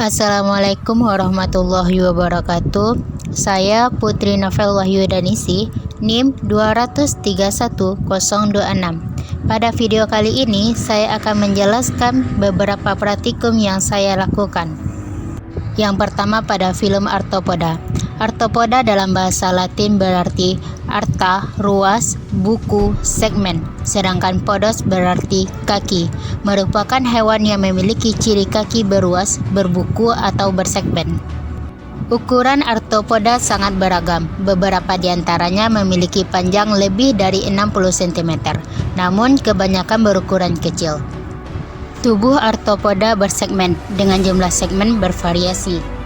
Assalamualaikum warahmatullahi wabarakatuh. Saya Putri Novel Wahyudanisi, NIM 231.026. Pada video kali ini, saya akan menjelaskan beberapa praktikum yang saya lakukan. Yang pertama pada film Arthropoda. Arthropoda dalam bahasa Latin berarti arta, ruas, buku, segmen. Sedangkan podos berarti kaki. Merupakan hewan yang memiliki ciri kaki beruas, berbuku, atau bersegmen. Ukuran arthropoda sangat beragam. Beberapa di antaranya memiliki panjang lebih dari 60 cm, namun kebanyakan berukuran kecil. Tubuh arthropoda bersegmen dengan jumlah segmen bervariasi.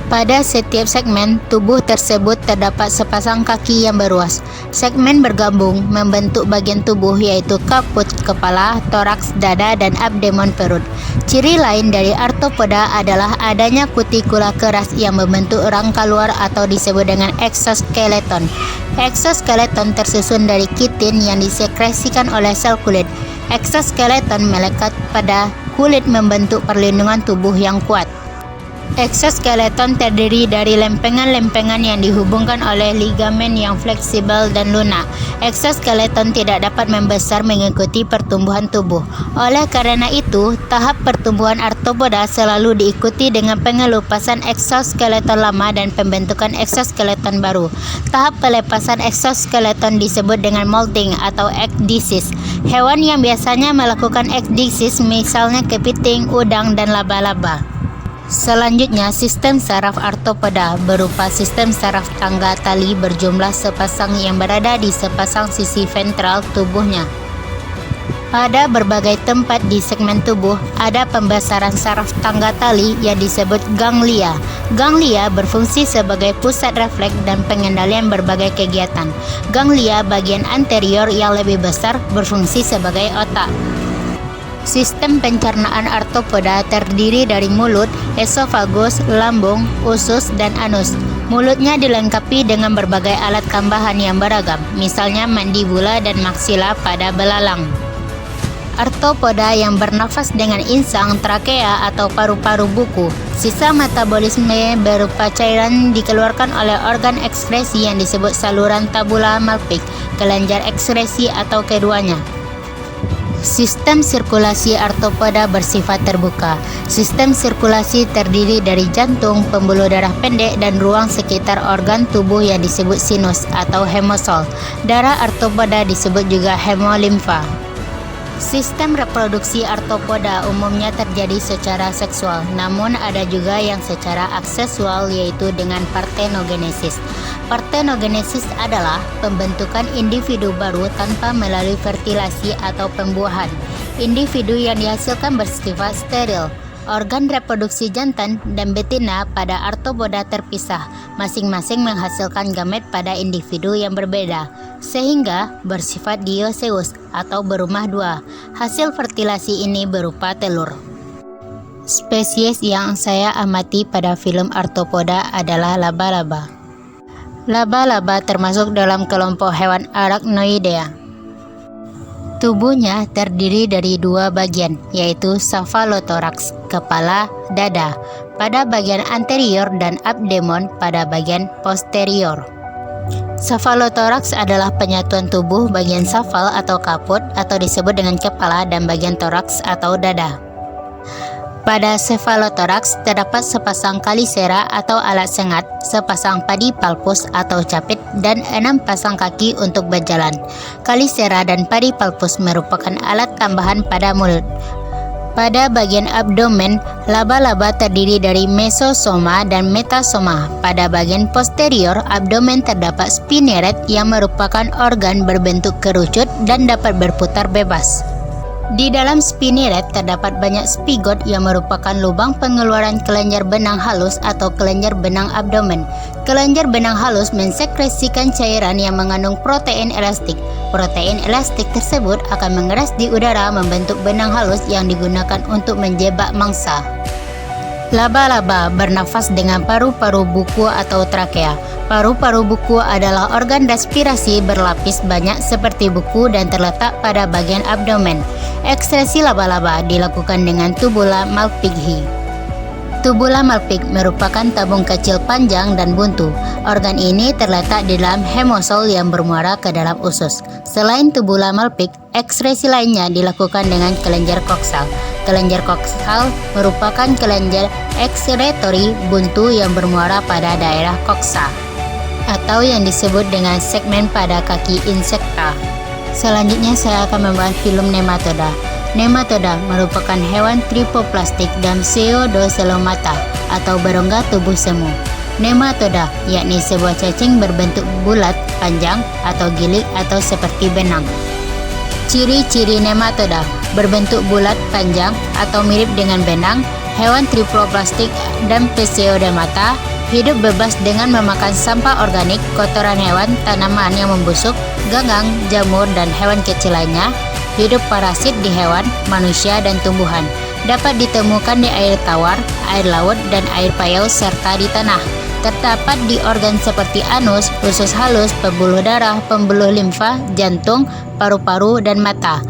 Pada setiap segmen tubuh tersebut terdapat sepasang kaki yang beruas. Segmen bergabung membentuk bagian tubuh yaitu kaput, kepala, toraks, dada, dan abdomen perut. Ciri lain dari arthropoda adalah adanya kutikula keras yang membentuk rangka luar atau disebut dengan eksoskeleton. Eksoskeleton tersusun dari kitin yang disekresikan oleh sel kulit. Eksoskeleton melekat pada kulit membentuk perlindungan tubuh yang kuat. Eksoskeleton terdiri dari lempengan-lempengan yang dihubungkan oleh ligamen yang fleksibel dan lunak. Eksoskeleton tidak dapat membesar mengikuti pertumbuhan tubuh. Oleh karena itu, tahap pertumbuhan arthropoda selalu diikuti dengan pengelupasan eksoskeleton lama dan pembentukan eksoskeleton baru. Tahap pelepasan eksoskeleton disebut dengan molting atau ekdisis. Hewan yang biasanya melakukan ekdisis misalnya kepiting, udang, dan laba-laba. Selanjutnya, sistem saraf arthropoda berupa sistem saraf tangga tali berjumlah sepasang yang berada di sepasang sisi ventral tubuhnya. Pada berbagai tempat di segmen tubuh, ada pembesaran saraf tangga tali yang disebut ganglia. Ganglia berfungsi sebagai pusat refleks dan pengendalian berbagai kegiatan. Ganglia bagian anterior yang lebih besar berfungsi sebagai otak. Sistem pencernaan arthropoda terdiri dari mulut, esofagus, lambung, usus, dan anus. Mulutnya dilengkapi dengan berbagai alat tambahan yang beragam, misalnya mandibula dan maksila pada belalang. Arthropoda yang bernafas dengan insang, trakea, atau paru-paru buku. Sisa metabolisme berupa cairan dikeluarkan oleh organ ekskresi yang disebut saluran tabula malpik, kelenjar ekskresi, atau keduanya. Sistem sirkulasi arthropoda bersifat terbuka. Sistem sirkulasi terdiri dari jantung, pembuluh darah pendek, dan ruang sekitar organ tubuh yang disebut sinus atau hemosol. Darah arthropoda disebut juga hemolimfa. Sistem reproduksi arthropoda umumnya terjadi secara seksual, namun ada juga yang secara aksesual yaitu dengan partenogenesis. Partenogenesis adalah pembentukan individu baru tanpa melalui fertilasi atau pembuahan. Individu yang dihasilkan bersifat steril. Organ reproduksi jantan dan betina pada arthropoda terpisah, masing-masing menghasilkan gamet pada individu yang berbeda, sehingga bersifat dioeceous atau berumah dua. Hasil fertilasi ini berupa telur. Spesies yang saya amati pada film arthropoda adalah laba-laba. Laba-laba termasuk dalam kelompok hewan arachnoidea. Tubuhnya terdiri dari dua bagian, yaitu cephalothoraks, kepala, dada, pada bagian anterior dan abdomen pada bagian posterior. Cephalothoraks adalah penyatuan tubuh bagian cephal atau kaput atau disebut dengan kepala dan bagian toraks atau dada. Pada cephalothoraks terdapat sepasang kalisera atau alat sengat, sepasang pedipalpus atau capit, dan 6 pasang kaki untuk berjalan. Kalisera dan pedipalpus merupakan alat tambahan pada mulut. Pada bagian abdomen, laba-laba terdiri dari mesosoma dan metasoma. Pada bagian posterior abdomen terdapat spinneret yang merupakan organ berbentuk kerucut dan dapat berputar bebas. Di dalam spinneret terdapat banyak spigot yang merupakan lubang pengeluaran kelenjar benang halus atau kelenjar benang abdomen. Kelenjar benang halus mensekresikan cairan yang mengandung protein elastik. Protein elastik tersebut akan mengeras di udara membentuk benang halus yang digunakan untuk menjebak mangsa. Laba-laba bernafas dengan paru-paru buku atau trakea. Paru-paru buku adalah organ respirasi berlapis banyak seperti buku dan terletak pada bagian abdomen. Ekskresi laba-laba dilakukan dengan tubula Malpighi. Tubula malpik merupakan tabung kecil panjang dan buntu. Organ ini terletak di dalam hemosol yang bermuara ke dalam usus. Selain tubula malpik, ekskresi lainnya dilakukan dengan kelenjar koksal. Kelenjar koksal merupakan kelenjar ekskretori buntu yang bermuara pada daerah koksa, atau yang disebut dengan segmen pada kaki insekta. Selanjutnya saya akan membahas filum nematoda. Nematoda merupakan hewan tripoplastik dan pseudocelomata atau berongga tubuh semu. Nematoda yakni sebuah cacing berbentuk bulat, panjang, atau gilik atau seperti benang. Ciri-ciri nematoda: berbentuk bulat, panjang, atau mirip dengan benang, hewan tripoplastik dan pseudomata, hidup bebas dengan memakan sampah organik, kotoran hewan, tanaman yang membusuk, ganggang, jamur, dan hewan kecil lainnya. Hidup parasit di hewan, manusia, dan tumbuhan. Dapat ditemukan di air tawar, air laut, dan air payau serta di tanah. Terdapat di organ seperti anus, usus halus, pembuluh darah, pembuluh limfa, jantung, paru-paru, dan mata.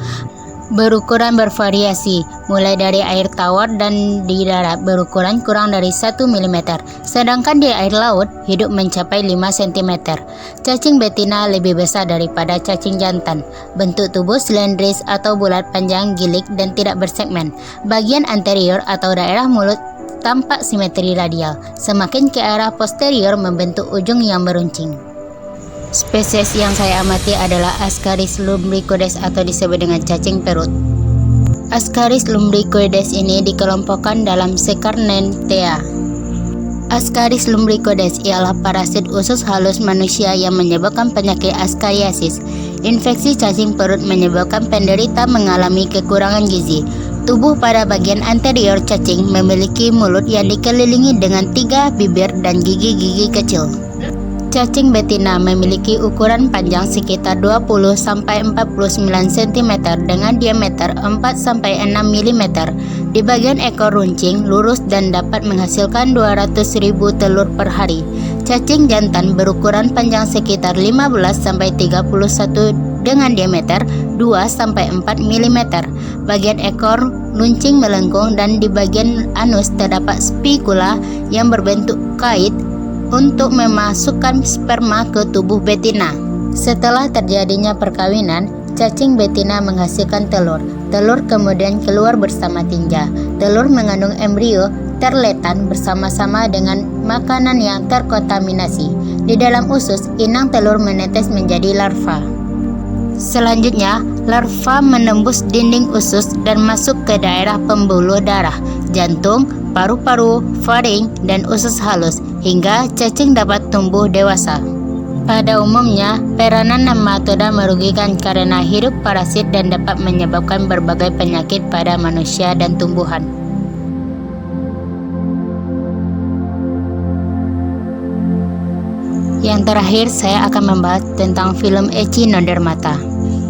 Berukuran bervariasi, mulai dari air tawar dan di darat berukuran kurang dari 1 mm, sedangkan di air laut hidup mencapai 5 cm. Cacing betina lebih besar daripada cacing jantan. Bentuk tubuh silindris atau bulat, panjang, gilik, dan tidak bersegmen. Bagian anterior atau daerah mulut tampak simetri radial, semakin ke arah posterior membentuk ujung yang meruncing. Spesies yang saya amati adalah Ascaris lumbricoides atau disebut dengan cacing perut. Ascaris lumbricoides ini dikelompokkan dalam Secarnentea. Ascaris lumbricoides ialah parasit usus halus manusia yang menyebabkan penyakit askariasis. Infeksi cacing perut menyebabkan penderita mengalami kekurangan gizi. Tubuh pada bagian anterior cacing memiliki mulut yang dikelilingi dengan 3 bibir dan gigi-gigi kecil. Cacing betina memiliki ukuran panjang sekitar 20-49 cm dengan diameter 4-6 mm. Di bagian ekor runcing, lurus dan dapat menghasilkan 200.000 telur per hari. Cacing jantan berukuran panjang sekitar 15-31 dengan diameter 2-4 mm. Bagian ekor runcing melengkung dan di bagian anus terdapat spikula yang berbentuk kait untuk memasukkan sperma ke tubuh betina. Setelah terjadinya perkawinan, cacing betina menghasilkan telur. Telur kemudian keluar bersama tinja. Telur mengandung embrio terletan bersama-sama dengan makanan yang terkontaminasi. Di dalam usus, inang telur menetes menjadi larva. Selanjutnya, larva menembus dinding usus dan masuk ke daerah pembuluh darah, jantung, paru-paru, faring, dan usus halus, hingga cacing dapat tumbuh dewasa. Pada umumnya, peranan nematoda merugikan karena hidup parasit dan dapat menyebabkan berbagai penyakit pada manusia dan tumbuhan. Yang terakhir, saya akan membahas tentang filum Echinodermata.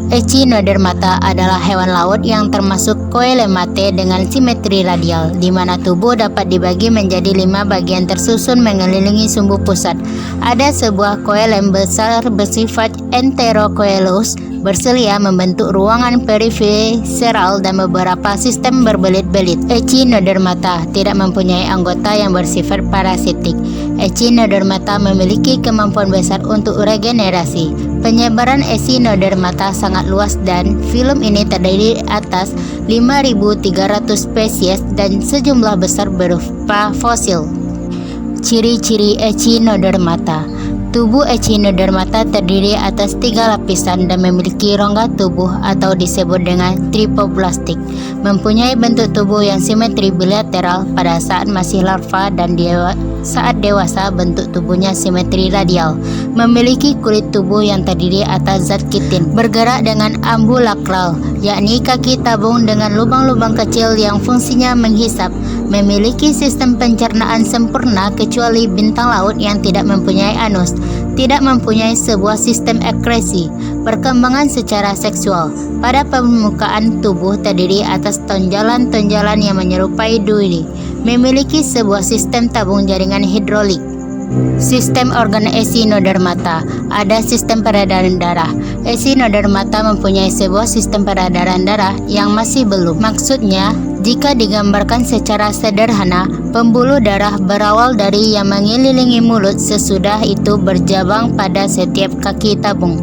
Echinodermata adalah hewan laut yang termasuk Coelomate dengan simetri radial, di mana tubuh dapat dibagi menjadi 5 bagian tersusun mengelilingi sumbu pusat. Ada sebuah coelom besar bersifat enterocoelous berselia membentuk ruangan perivisceral dan beberapa sistem berbelit-belit. Echinodermata tidak mempunyai anggota yang bersifat parasitik. Echinodermata memiliki kemampuan besar untuk regenerasi. Penyebaran Echinodermata sangat luas dan filum ini terdiri atas 5.300 spesies dan sejumlah besar berupa fosil. Ciri-ciri Echinodermata. Tubuh Echinodermata terdiri atas 3 lapisan dan memiliki rongga tubuh atau disebut dengan tripoplastik. Mempunyai bentuk tubuh yang simetri bilateral pada saat masih larva dan saat dewasa bentuk tubuhnya simetri radial. Memiliki kulit tubuh yang terdiri atas zat kitin. Bergerak dengan ambulakral, yakni kaki tabung dengan lubang-lubang kecil yang fungsinya menghisap. Memiliki sistem pencernaan sempurna kecuali bintang laut yang tidak mempunyai anus. Tidak mempunyai sebuah sistem ekskresi. Perkembangan secara seksual. Pada permukaan tubuh terdiri atas tonjolan-tonjolan yang menyerupai duri. Memiliki sebuah sistem tabung jaringan hidrolik. Sistem organ Echinodermata. Ada sistem peredaran darah. Echinodermata mempunyai sebuah sistem peredaran darah yang masih belum. Maksudnya, Jika digambarkan secara sederhana, pembuluh darah berawal dari yang mengelilingi mulut, sesudah itu berjabang pada setiap kaki tabung.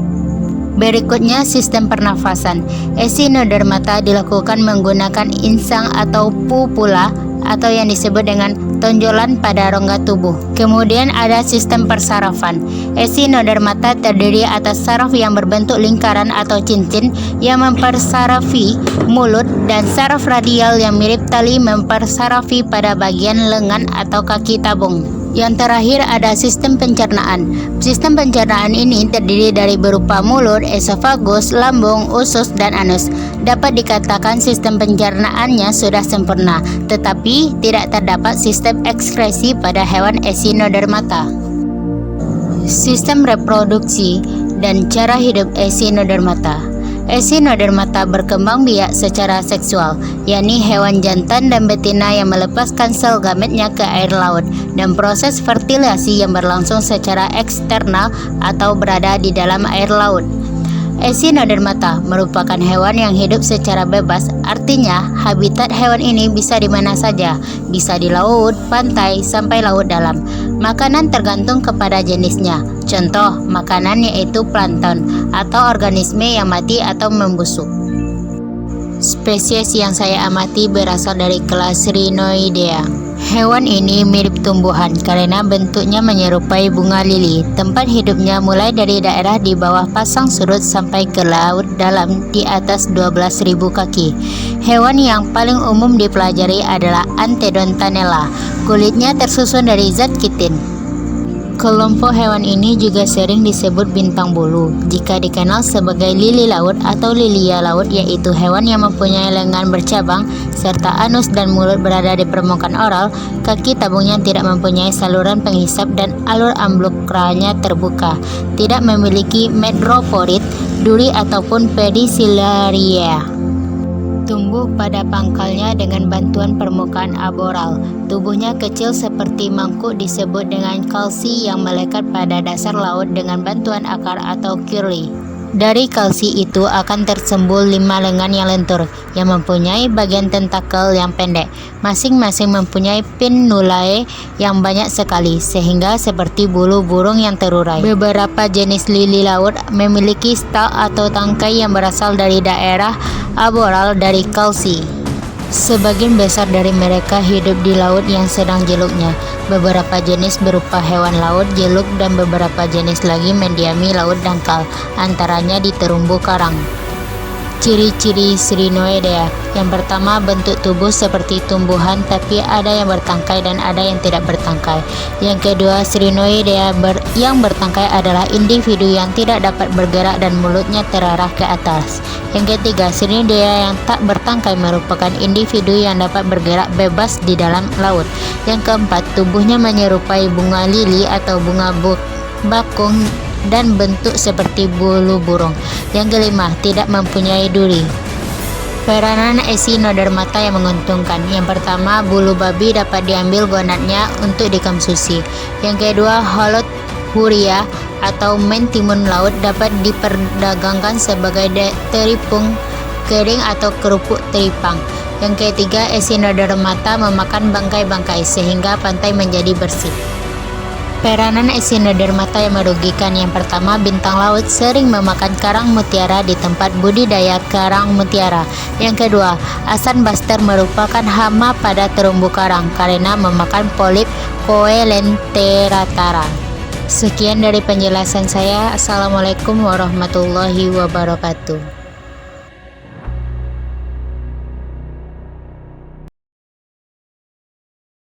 Berikutnya sistem pernafasan. Echinodermata dilakukan menggunakan insang atau pupula atau yang disebut dengan tonjolan pada rongga tubuh. Kemudian ada sistem persarafan. Echinodermata terdiri atas saraf yang berbentuk lingkaran atau cincin yang mempersarafi mulut dan saraf radial yang mirip tali mempersarafi pada bagian lengan atau kaki tabung. Yang terakhir ada sistem pencernaan. Sistem pencernaan ini terdiri dari berupa mulut, esofagus, lambung, usus, dan anus. Dapat dikatakan sistem pencernaannya sudah sempurna, tetapi tidak terdapat sistem ekskresi pada hewan Echinodermata. Sistem reproduksi dan cara hidup Echinodermata. Echinodermata berkembang biak secara seksual, yakni hewan jantan dan betina yang melepaskan sel gametnya ke air laut, dan proses fertilasi yang berlangsung secara eksternal atau berada di dalam air laut. Echinodermata merupakan hewan yang hidup secara bebas, artinya habitat hewan ini bisa di mana saja, bisa di laut, pantai, sampai laut dalam. Makanan tergantung kepada jenisnya. Contoh makanan yaitu plankton atau organisme yang mati atau membusuk. Spesies yang saya amati berasal dari kelas Rhinoidea. Hewan ini mirip tumbuhan karena bentuknya menyerupai bunga lili. Tempat hidupnya mulai dari daerah di bawah pasang surut sampai ke laut dalam di atas 12.000 kaki. Hewan yang paling umum dipelajari adalah Antedontanella. Kulitnya tersusun dari zat kitin. Kelompok hewan ini juga sering disebut bintang bulu, jika dikenal sebagai lili laut atau lilia laut, yaitu hewan yang mempunyai lengan bercabang serta anus dan mulut berada di permukaan oral. Kaki tabungnya tidak mempunyai saluran penghisap dan alur ambulkralnya terbuka. Tidak memiliki metroporit, duri ataupun pedicellariae. Tumbuh pada pangkalnya dengan bantuan permukaan aboral. Tubuhnya kecil seperti mangkuk disebut dengan kalsi yang melekat pada dasar laut dengan bantuan akar atau curly. Dari kalsi itu akan tersembul 5 lengan yang lentur yang mempunyai bagian tentakel yang pendek. Masing-masing mempunyai pinnulae yang banyak sekali sehingga seperti bulu burung yang terurai. Beberapa jenis lili laut memiliki stalk atau tangkai yang berasal dari daerah aboral dari kalsi. Sebagian besar dari mereka hidup di laut yang sedang jeluknya. Beberapa jenis berupa hewan laut jeluk dan beberapa jenis lagi mendiami laut dangkal, antaranya di terumbu karang. Ciri-ciri Rhinoidea. Yang pertama, bentuk tubuh seperti tumbuhan tapi ada yang bertangkai dan ada yang tidak bertangkai. Yang kedua, Rhinoidea yang bertangkai adalah individu yang tidak dapat bergerak dan mulutnya terarah ke atas. Yang ketiga, Rhinoidea yang tak bertangkai merupakan individu yang dapat bergerak bebas di dalam laut. Yang keempat, tubuhnya menyerupai bunga lili atau bunga bakung dan bentuk seperti bulu burung. Yang kelima, tidak mempunyai duri. Peranan Echinodermata yang menguntungkan. Yang pertama, bulu babi dapat diambil gonadnya untuk dikonsumsi. Yang kedua, Holothurya atau mentimun laut dapat diperdagangkan sebagai teripung kering atau kerupuk teripang. Yang ketiga, Echinodermata memakan bangkai-bangkai sehingga pantai menjadi bersih. Peranan Echinodermata yang merugikan. Yang pertama, bintang laut sering memakan karang mutiara di tempat budidaya karang mutiara. Yang kedua, asan baster merupakan hama pada terumbu karang karena memakan polip Coelenteratara. Sekian dari penjelasan saya. Assalamualaikum warahmatullahi wabarakatuh.